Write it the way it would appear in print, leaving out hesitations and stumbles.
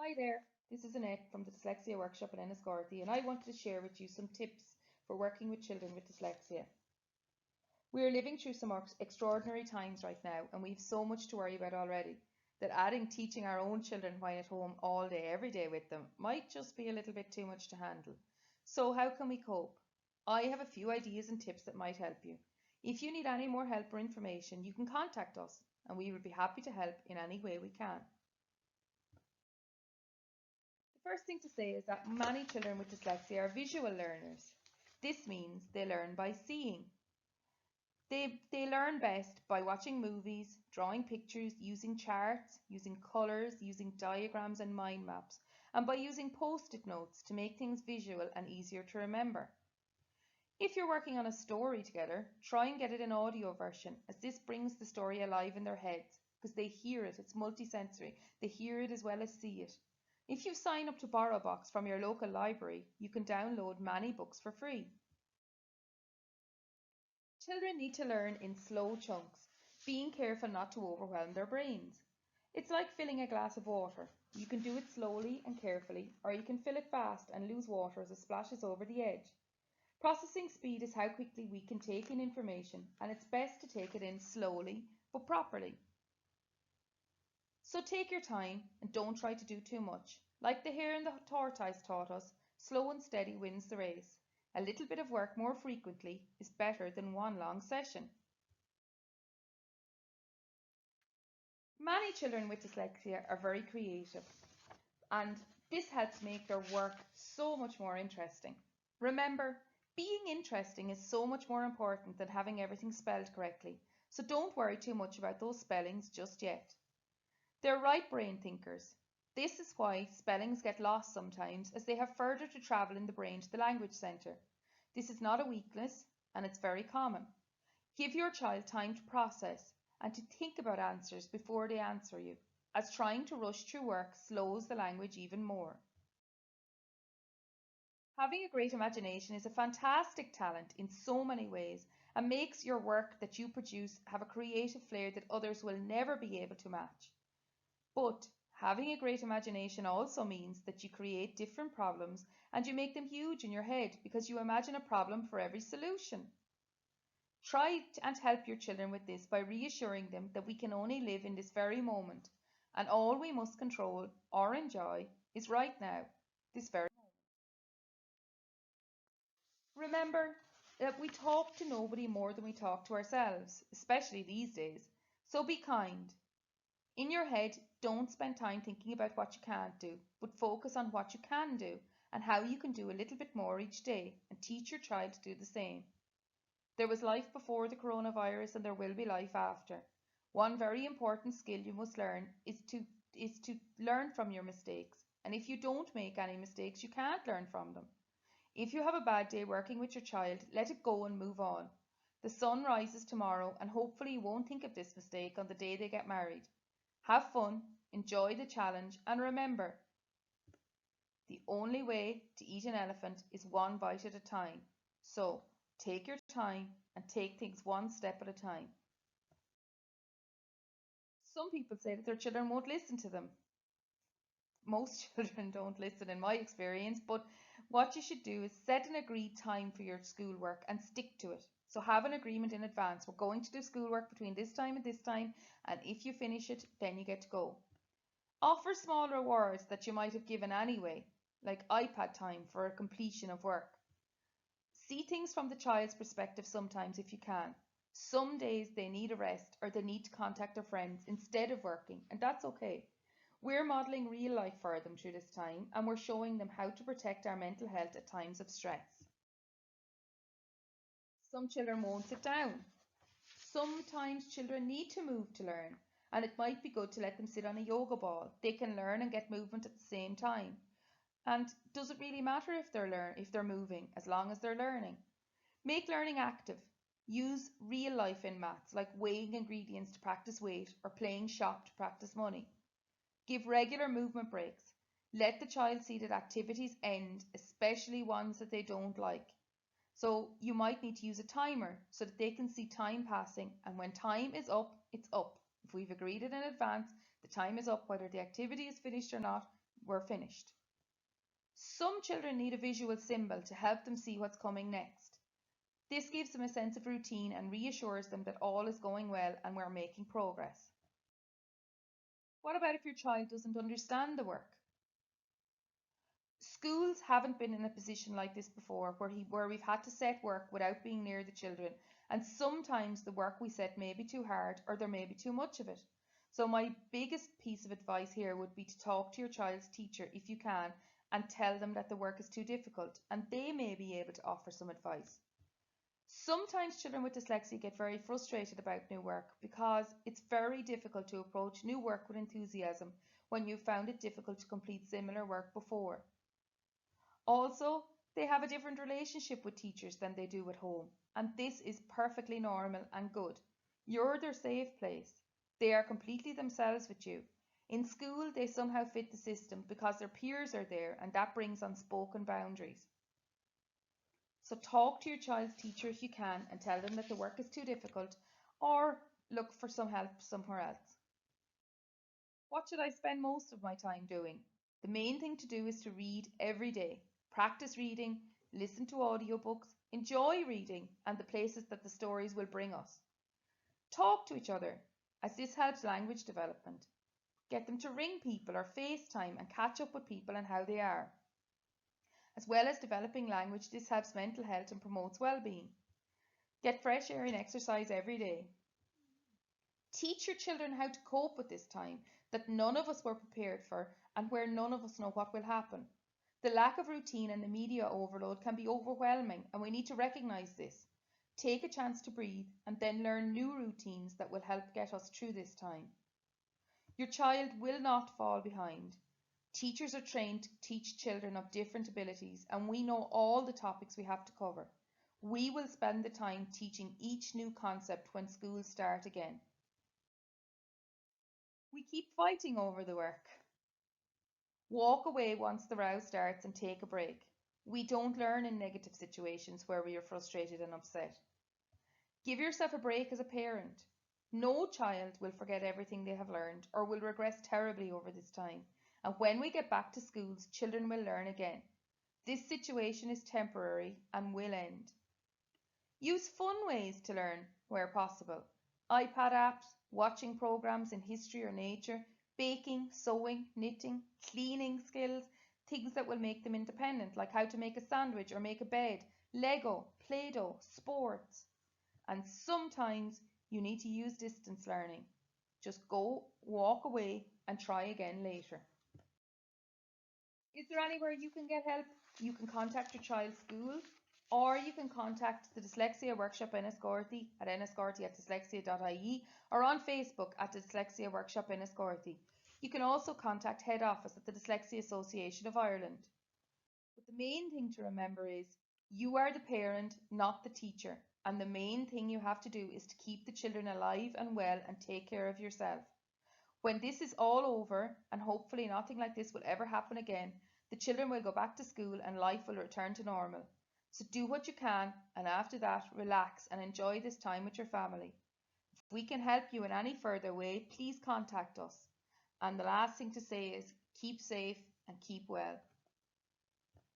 Hi there, this is Annette from the Dyslexia Workshop in Enniscorthy, and I wanted to share with you some tips for working with children with dyslexia. We are living through some extraordinary times right now, and we have so much to worry about already that adding teaching our own children while at home all day, every day with them might just be a little bit too much to handle. So, how can we cope? I have a few ideas and tips that might help you. If you need any more help or information, you can contact us, and we would be happy to help in any way we can. The first thing to say is that many children with dyslexia are visual learners. This means they learn by seeing. They learn best by watching movies, drawing pictures, using charts, using colours, using diagrams and mind maps, and by using post-it notes to make things visual and easier to remember. If you're working on a story together, try and get it in audio version, as this brings the story alive in their heads, because they hear it, it's multisensory, they hear it as well as see it. If you sign up to BorrowBox from your local library, you can download many books for free. Children need to learn in slow chunks, being careful not to overwhelm their brains. It's like filling a glass of water. You can do it slowly and carefully, or you can fill it fast and lose water as it splashes over the edge. Processing speed is how quickly we can take in information, and it's best to take it in slowly but properly. So take your time and don't try to do too much. Like the hare and the tortoise taught us, slow and steady wins the race. A little bit of work more frequently is better than one long session. Many children with dyslexia are very creative, and this helps make their work so much more interesting. Remember, being interesting is so much more important than having everything spelled correctly, so don't worry too much about those spellings just yet. They're right brain thinkers. This is why spellings get lost sometimes, as they have further to travel in the brain to the language centre. This is not a weakness, and it's very common. Give your child time to process and to think about answers before they answer you, as trying to rush through work slows the language even more. Having a great imagination is a fantastic talent in so many ways and makes your work that you produce have a creative flair that others will never be able to match. But having a great imagination also means that you create different problems and you make them huge in your head because you imagine a problem for every solution. Try and help your children with this by reassuring them that we can only live in this very moment and all we must control or enjoy is right now, this very moment. Remember that we talk to nobody more than we talk to ourselves, especially these days. So be kind. In your head, don't spend time thinking about what you can't do, but focus on what you can do and how you can do a little bit more each day and teach your child to do the same. There was life before the coronavirus and there will be life after. One very important skill you must learn is to learn from your mistakes. And if you don't make any mistakes, you can't learn from them. If you have a bad day working with your child, let it go and move on. The sun rises tomorrow and hopefully you won't think of this mistake on the day they get married. Have fun, enjoy the challenge, and remember, the only way to eat an elephant is one bite at a time. So take your time and take things one step at a time. Some people say that their children won't listen to them. Most children don't listen in my experience, but what you should do is set an agreed time for your schoolwork and stick to it. So have an agreement in advance. We're going to do schoolwork between this time and this time, and if you finish it, then you get to go. Offer small rewards that you might have given anyway, like iPad time for a completion of work. See things from the child's perspective sometimes if you can. Some days they need a rest or they need to contact their friends instead of working, and that's okay. We're modelling real life for them through this time and we're showing them how to protect our mental health at times of stress. Some children won't sit down. Sometimes children need to move to learn, and it might be good to let them sit on a yoga ball. They can learn and get movement at the same time. And does it really matter if they're moving as long as they're learning? Make learning active. Use real life in maths, like weighing ingredients to practice weight or playing shop to practice money. Give regular movement breaks. Let the child see that activities end, especially ones that they don't like. So you might need to use a timer so that they can see time passing, and when time is up, it's up. If we've agreed it in advance, the time is up whether the activity is finished or not, we're finished. Some children need a visual symbol to help them see what's coming next. This gives them a sense of routine and reassures them that all is going well and we're making progress. What about if your child doesn't understand the work? Schools haven't been in a position like this before where we've had to set work without being near the children, and sometimes the work we set may be too hard or there may be too much of it. So my biggest piece of advice here would be to talk to your child's teacher if you can and tell them that the work is too difficult, and they may be able to offer some advice. Sometimes children with dyslexia get very frustrated about new work because it's very difficult to approach new work with enthusiasm when you've found it difficult to complete similar work before. Also, they have a different relationship with teachers than they do at home, and this is perfectly normal and good. You're their safe place. They are completely themselves with you. In school, they somehow fit the system because their peers are there, and that brings unspoken boundaries. So talk to your child's teacher if you can and tell them that the work is too difficult, or look for some help somewhere else. What should I spend most of my time doing? The main thing to do is to read every day. Practice reading, listen to audiobooks, enjoy reading and the places that the stories will bring us. Talk to each other, as this helps language development. Get them to ring people or FaceTime and catch up with people and how they are. As well as developing language, this helps mental health and promotes well-being. Get fresh air and exercise every day. Teach your children how to cope with this time that none of us were prepared for and where none of us know what will happen. The lack of routine and the media overload can be overwhelming, and we need to recognise this. Take a chance to breathe and then learn new routines that will help get us through this time. Your child will not fall behind. Teachers are trained to teach children of different abilities, and we know all the topics we have to cover. We will spend the time teaching each new concept when schools start again. We keep fighting over the work. Walk away once the row starts and take a break. We don't learn in negative situations where we are frustrated and upset. Give yourself a break as a parent. No child will forget everything they have learned or will regress terribly over this time. And when we get back to schools, children will learn again. This situation is temporary and will end. Use fun ways to learn where possible. iPad apps, watching programs in history or nature, baking, sewing, knitting, cleaning skills, things that will make them independent, like how to make a sandwich or make a bed, Lego, Play-Doh, sports. And sometimes you need to use distance learning. Just go, walk away, and try again later. Is there anywhere you can get help? You can contact your child's school, or you can contact the Dyslexia Workshop Enniscorthy at enniscorthy@dyslexia.ie or on Facebook at the Dyslexia Workshop Enniscorthy. You can also contact head office at the Dyslexia Association of Ireland. But the main thing to remember is you are the parent, not the teacher, and the main thing you have to do is to keep the children alive and well and take care of yourself. When this is all over, and hopefully nothing like this will ever happen again, the children will go back to school and life will return to normal. So do what you can, and after that, relax and enjoy this time with your family. If we can help you in any further way, please contact us. And the last thing to say is keep safe and keep well.